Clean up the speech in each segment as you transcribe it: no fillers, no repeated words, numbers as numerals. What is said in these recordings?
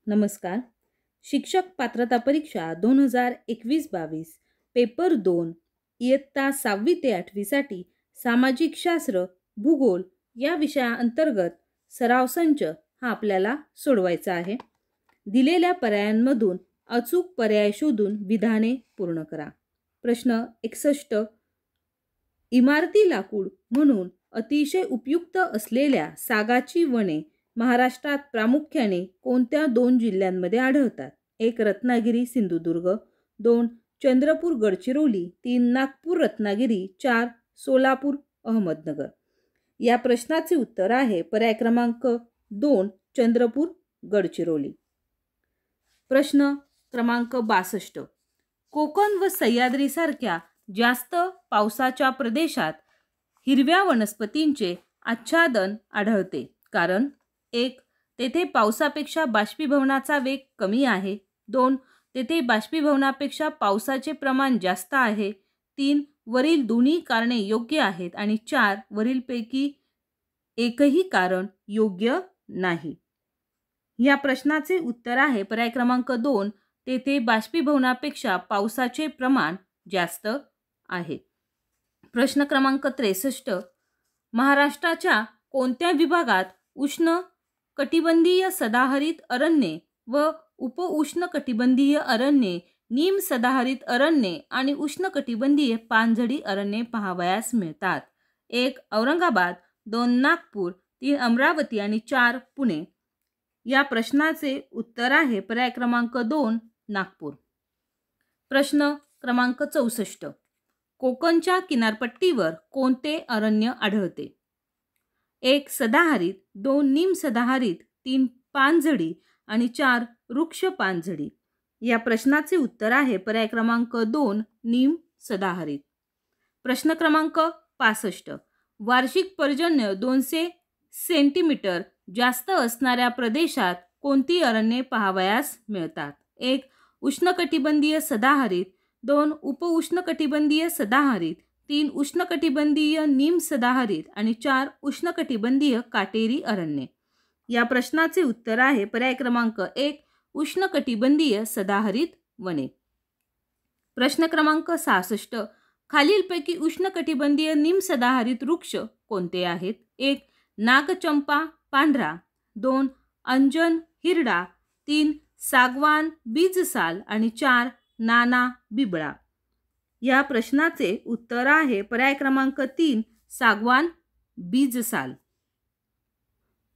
नमस्कार. शिक्षक पात्रता परीक्षा 2021-22 पेपर 2 इयत्ता 6वी ते 8वी साठी सामाजिक शास्त्र भूगोल या विषयाअंतर्गत सराव संच हा आपल्याला सोडवायचा आहे. दिलेल्या पर्यायांमधून अचूक पर्याय शोधून विधाने पूर्ण करा. प्रश्न 61. इमारती लाकूड म्हणून अतिशय उपयुक्त असलेल्या सागाची वने महाराष्ट्रात प्रामुख्याने कोणत्या 2 जिल्ह्यांमध्ये आढळतात? 1. रत्नागिरी सिंधुदुर्ग, 2. चंद्रपूर गडचिरोली, 3. नागपूर रत्नागिरी, 4. सोलापूर अहमदनगर. या प्रश्नाचे उत्तर आहे पर्याय क्रमांक 2 चंद्रपूर गडचिरोली. प्रश्न क्रमांक 62. कोकण व सह्याद्री सारख्या जास्त पावसाच्या प्रदेशात हिरव्या वनस्पतींचे आच्छादन आढळते कारण 1. तेथे पावसापेक्षा बाष्पीभवनाचा वेग कमी आहे, 2. तेथे बाष्पीभवनापेक्षा पावसाचे प्रमाण जास्त आहे, 3. वरील दोन्ही कारणे योग्य आहेत आणि 4. वरीलपैकी एकही कारण योग्य नाही. या प्रश्नाचे उत्तर आहे पर्याय क्रमांक 2 तेथे बाष्पीभवनापेक्षा पावसाचे प्रमाण जास्त आहे. प्रश्न क्रमांक 63. महाराष्ट्राच्या कोणत्या विभागात उष्ण कटिबंधीय सदाहरित अरण्ये व उपउष्णकटिबंधीय अरण्ये, निम सदाहरित अरण्ये आणि उष्णकटिबंधीय पानझडी अरण्ये पाहावयास मिळतात? 1. औरंगाबाद, 2. नागपूर, 3. अमरावती आणि 4. पुणे. या प्रश्नाचे उत्तर आहे पर्याय क्रमांक 2 नागपूर. प्रश्न क्रमांक 64. कोकणच्या किनारपट्टीवर कोणते अरण्य आढळते? 1. सदाहरित, 2. निम सदाहरित, 3. पानझडी आणि 4. वृक्ष पानझडी. या प्रश्नाचे उत्तर आहे पर्याय क्रमांक 2 निम सदाहरित. प्रश्न क्रमांक 65. वार्षिक पर्जन्य 200 सेंटीमीटर जास्त असणाऱ्या प्रदेशात कोणती अरण्ये पाहावयास मिळतात? 1. उष्णकटिबंधीय सदाहरित, 2. उपउष्णकटिबंधीय सदाहरित, 3. उष्णकटिबंधीय निम सदाहरित आणि 4. उष्णकटिबंधीय काटेरी अरण्ये. या प्रश्नाचे उत्तर आहे पर्याय क्रमांक 1 उष्णकटिबंधीय सदाहरित वने. प्रश्न क्रमांक 66. खालीलपैकी उष्णकटिबंधीय निम सदाहरित वृक्ष कोणते आहेत? 1. नागचंपा पांढरा, 2. अंजन हिरडा, 3. सागवान बीजसाल आणि 4. नाना बिबळा. या प्रश्नाचे उत्तर आहे पर्याय क्रमांक 3 सागवान बीजसाल.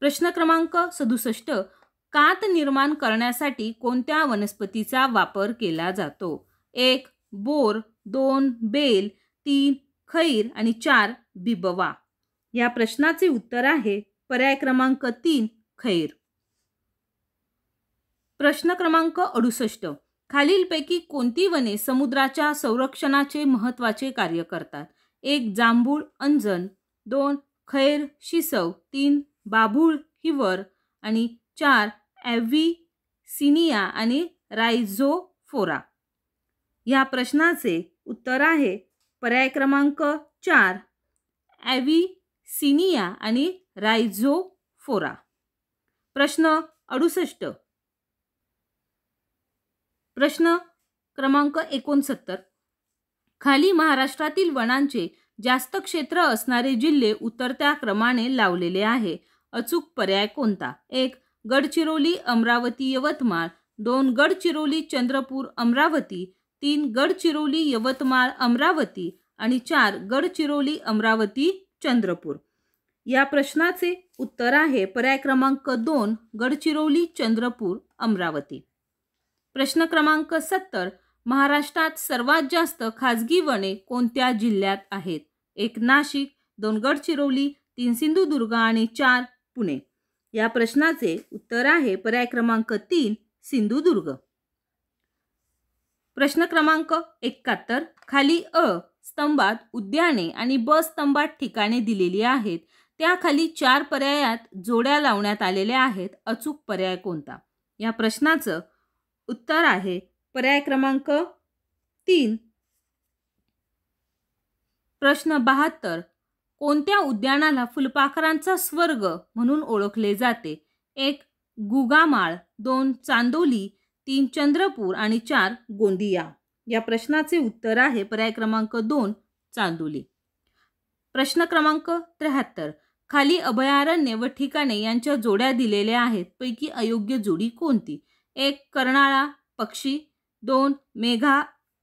प्रश्न क्रमांक 67. कात निर्माण करण्यासाठी कोणत्या वनस्पतीचा वापर केला जातो? 1. बोर, 2. बेल, 3. खैर आणि 4. बिबवा. या प्रश्नाचे उत्तर आहे पर्याय क्रमांक 3 खैर. प्रश्न क्रमांक 68. खालीलपैकी कोणती वने समुद्राच्या संरक्षणाचे महत्त्वाचे कार्य करतात? 1. जांभूळ अंजन, 2. खैर शिसव, 3. बाभूळ हिवर आणि 4. ॲव्हिसिनिया आणि रायझोफोरा. या प्रश्नाचे उत्तर आहे पर्याय क्रमांक 4 ॲव्हिसिनिया आणि रायझोफोरा. प्रश्न 68. प्रश्न क्रमांक 69. खाली महाराष्ट्रातील वनांचे जास्त क्षेत्र असणारे जिल्हे उतरत्या क्रमाने लावलेले आहे. अचूक पर्याय कोणता? 1. गडचिरोली अमरावती यवतमाळ, 2. गडचिरोली चंद्रपूर अमरावती, 3. गडचिरोली यवतमाळ अमरावती आणि 4. गडचिरोली अमरावती चंद्रपूर. या प्रश्नाचे उत्तर आहे पर्याय क्रमांक 2 गडचिरोली चंद्रपूर अमरावती. प्रश्न क्रमांक 70. महाराष्ट्रात सर्वात जास्त खाजगी वने कोणत्या जिल्ह्यात आहेत? 1. नाशिक, 2. गडचिरोली, 3. सिंधुदुर्ग आणि 4. पुणे. या प्रश्नाचे उत्तर आहे पर्याय क्रमांक 3 सिंधुदुर्ग. प्रश्न क्रमांक 71. खाली अ स्तंभात उद्याने आणि ब स्तंभात ठिकाणे दिलेली आहेत. त्याखाली 4 पर्यायात जोड्या लावण्यात आलेल्या आहेत. अचूक पर्याय कोणता? या प्रश्नाचं उत्तर आहे पर्याय क्रमांक 3. प्रश्न 72. कोणत्या उद्यानाला फुलपाखरांचा स्वर्ग म्हणून ओळखले जाते? 1. गुगामाळ, 2 चांदोली, 3 चंद्रपूर आणि 4 गोंदिया. या प्रश्नाचे उत्तर आहे पर्याय क्रमांक 2 चांदोली. प्रश्न क्रमांक 73. खाली अभयारण्य व ठिकाणे यांच्या जोड्या दिलेल्या आहेत. पैकी अयोग्य जोडी कोणती? 1 कर्नाळा पक्षी, 2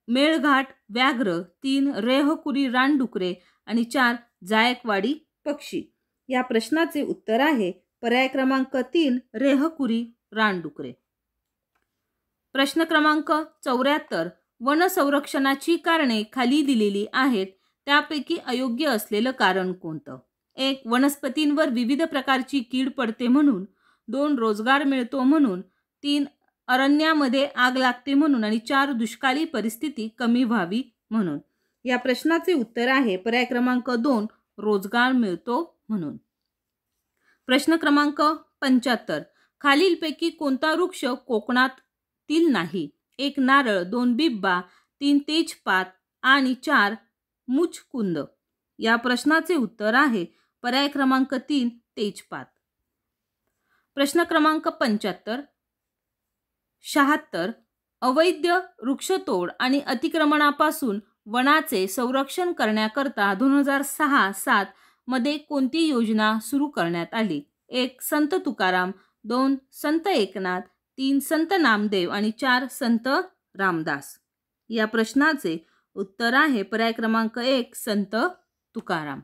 मेळघाट व्याघ्र, 3 रेहकुरी रानडुकरे आणि 4 जायकवाडी पक्षी. या प्रश्नाचे उत्तर आहे पर्याय क्रमांक 3 रेहकुरी रानडुकरे. प्रश्न क्रमांक 74. वन संरक्षणाची कारणे खाली दिलेली आहेत. त्यापैकी अयोग्य असलेलं कारण कोणतं? 1 वनस्पतींवर विविध प्रकारची कीड पडते म्हणून, 2 रोजगार मिळतो म्हणून, 3 अरण्यामध्ये आग लागते म्हणून आणि 4 दुष्काळी परिस्थिती कमी व्हावी म्हणून. या प्रश्नाचे उत्तर आहे पर्याय क्रमांक 2 रोजगार मिळतो म्हणून. प्रश्न क्रमांक 75. खालीलपैकी कोणता वृक्ष कोकणातील नाही? 1 नारळ, 2 बिब्बा, 3 तेजपात आणि 4 मुचकुंद. या प्रश्नाचे उत्तर आहे पर्याय क्रमांक 3 तेजपात. प्रश्न क्रमांक 75. 76. अवैध वृक्षतोड आणि अतिक्रमणापासून वनाचे संरक्षण करण्याकरता 2006-07 मध्ये कोणती योजना सुरू करण्यात आली? 1 संत तुकाराम, 2 संत एकनाथ, 3 संत नामदेव आणि 4 संत रामदास. या प्रश्नाचे उत्तर आहे पर्याय क्रमांक 1 संत तुकाराम.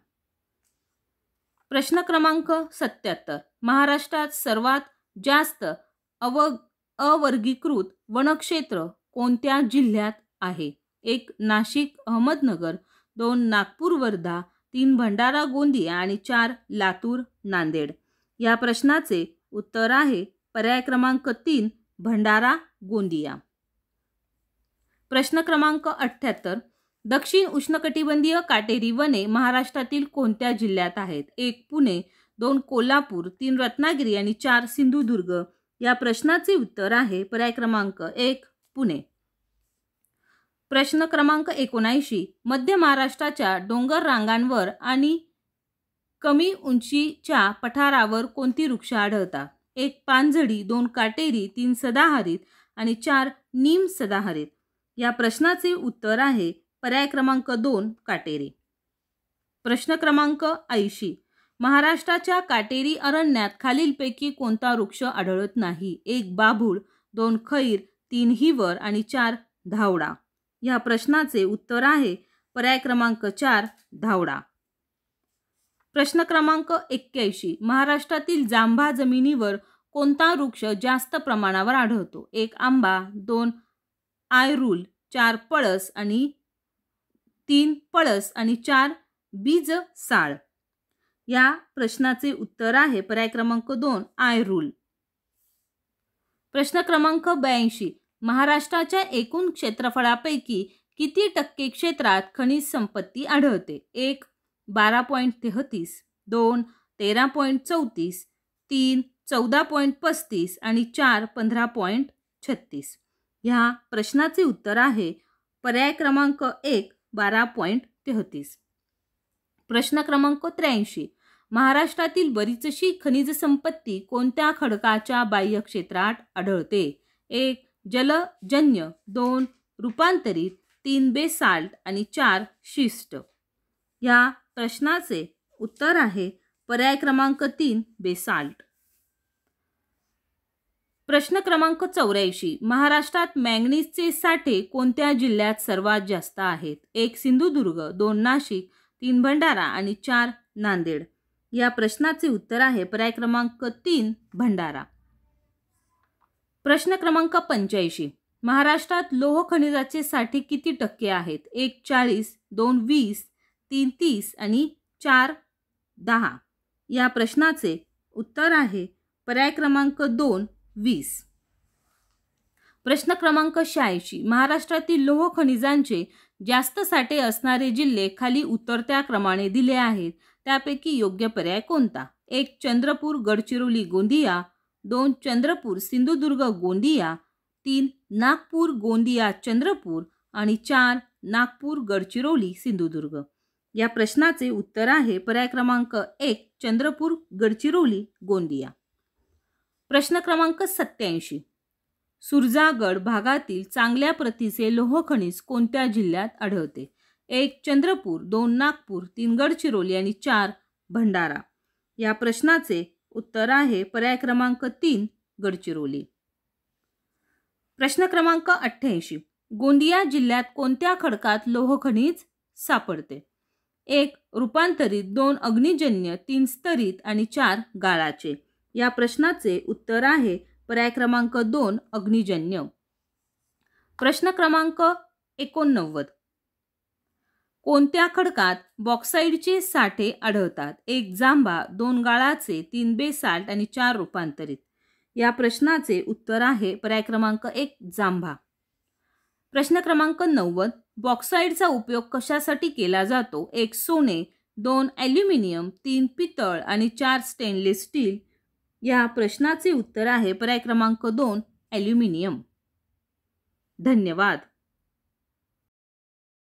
प्रश्न क्रमांक 77. महाराष्ट्रात सर्वात जास्त अवर्गीकृत वनक्षेत्र कोणत्या जिल्ह्यात आहे? 1 नाशिक अहमदनगर, 2 नागपूर वर्धा, 3 भंडारा गोंदिया आणि 4 लातूर नांदेड. या प्रश्नाचे उत्तर आहे पर्याय क्रमांक 3 भंडारा गोंदिया. प्रश्न क्रमांक 78. दक्षिण उष्णकटिबंधीय काटेरी वने महाराष्ट्रातील कोणत्या जिल्ह्यात आहेत? 1 पुणे, 2 कोल्हापूर, 3 रत्नागिरी आणि 4 सिंधुदुर्ग. या प्रश्नाचे उत्तर आहे पर्याय क्रमांक 1 पुणे. प्रश्न क्रमांक 79. मध्य महाराष्ट्राच्या डोंगर रांगांवर आणि कमी उंचीच्या पठारावर कोणती वृक्ष आढळतात? 1 पानझडी, 2 काटेरी, 3 सदाहरित आणि 4 निम सदाहरित. या प्रश्नाचे उत्तर आहे पर्याय क्रमांक 2 काटेरी. प्रश्न क्रमांक 80. महाराष्ट्राच्या काटेरी अरण्यात खालीलपैकी कोणता वृक्ष आढळत नाही? 1 बाभूळ, 2 खैर, 3 हिवर आणि 4 धावडा. या प्रश्नाचे उत्तर आहे पर्याय क्रमांक 4 धावडा. प्रश्न क्रमांक 81. महाराष्ट्रातील जांभा जमिनीवर कोणता वृक्ष जास्त प्रमाणावर आढळतो? 1 आंबा, 2 आयरूल, 4 पळस आणि 3 पळस आणि 4 बीज साळ. या प्रश्नाचे उत्तर आहे पर्याय क्रमांक 2 आयरूल. प्रश्न क्रमांक 82. महाराष्ट्राच्या एकूण क्षेत्रफळापैकी किती टक्के क्षेत्रात खनिज संपत्ती आढळते? 1 12.33, 2 13.34, 3 14.35 आणि 4 15.36. ह्या प्रश्नाचे उत्तर आहे पर्याय क्रमांक 1 12.33. प्रश्न क्रमांक 83. महाराष्ट्रातील बरीचशी खनिज संपत्ती कोणत्या खडकाच्या बाह्य क्षेत्रात आढळते? 1 जलजन्य, 2 रूपांतरित, 3 बेसाल्ट आणि 4 शिस्ट. या प्रश्नाचे उत्तर आहे पर्याय क्रमांक 3 बेसाल्ट. प्रश्न क्रमांक 84. महाराष्ट्रात मॅंगनीजचे साठे कोणत्या जिल्ह्यात सर्वात जास्त आहेत? 1 सिंधुदुर्ग, 2 नाशिक, 3 भंडारा आणि 4 नांदेड. या प्रश्नाचे उत्तर आहे पर्याय क्रमांक 3 भंडारा. प्रश्न क्रमांक 85. महाराष्ट्रात लोह खनिजाचे साठे किती टक्के आहेत? 1 40, 2 20, 3 30 आणि 4 10. या प्रश्नाचे उत्तर आहे पर्याय क्रमांक 2 20. प्रश्न क्रमांक 86. महाराष्ट्रातील लोह खनिजांचे जास्त साठे असणारे जिल्हे खाली उतरत्या क्रमाने दिले आहेत. त्यापैकी योग्य पर्याय कोणता? 1 चंद्रपूर, गडचिरोली, गोंदिया, 2 चंद्रपूर, सिंधुदुर्ग, गोंदिया, 3 नागपूर, गोंदिया, चंद्रपूर आणि 4 नागपूर, गडचिरोली, सिंधुदुर्ग. या प्रश्नाचे उत्तर आहे पर्याय क्रमांक 1 चंद्रपूर, गडचिरोली, गोंदिया. प्रश्न क्रमांक 87. सुरजागड भागातील चांगल्या प्रतीचे लोह खनिज कोणत्या जिल्ह्यात आढळते? 1. चंद्रपूर, 2. नागपूर, 3. गडचिरोली आणि 4. भंडारा. या प्रश्नाचे उत्तर आहे पर्याय क्रमांक 3 गडचिरोली. प्रश्न क्रमांक 88. गोंदिया जिल्ह्यात कोणत्या खडकात लोह खनिज सापडते? 1. रूपांतरित, 2. अग्निजन्य, 3. स्तरित आणि 4. गाळाचे. या प्रश्नाचे उत्तर आहे पर्याय क्रमांक 2 अग्निजन्य. प्रश्न क्रमांक 89. कोणत्या खडकात बॉक्साईडचे साठे आढळतात? 1. जांभा, 2. गाळाचे, 3. बेसाल्ट आणि 4. रूपांतरित. या प्रश्नाचे उत्तर आहे पर्याय क्रमांक 1 जांभा. प्रश्न क्रमांक 90. बॉक्साईडचा उपयोग कशासाठी केला जातो? 1. सोने, 2. ॲल्युमिनियम, 3. पितळ आणि 4. Stainless steel. या प्रश्नाचे उत्तर आहे पर्याय क्रमांक 2 ॲल्युमिनियम. धन्यवाद.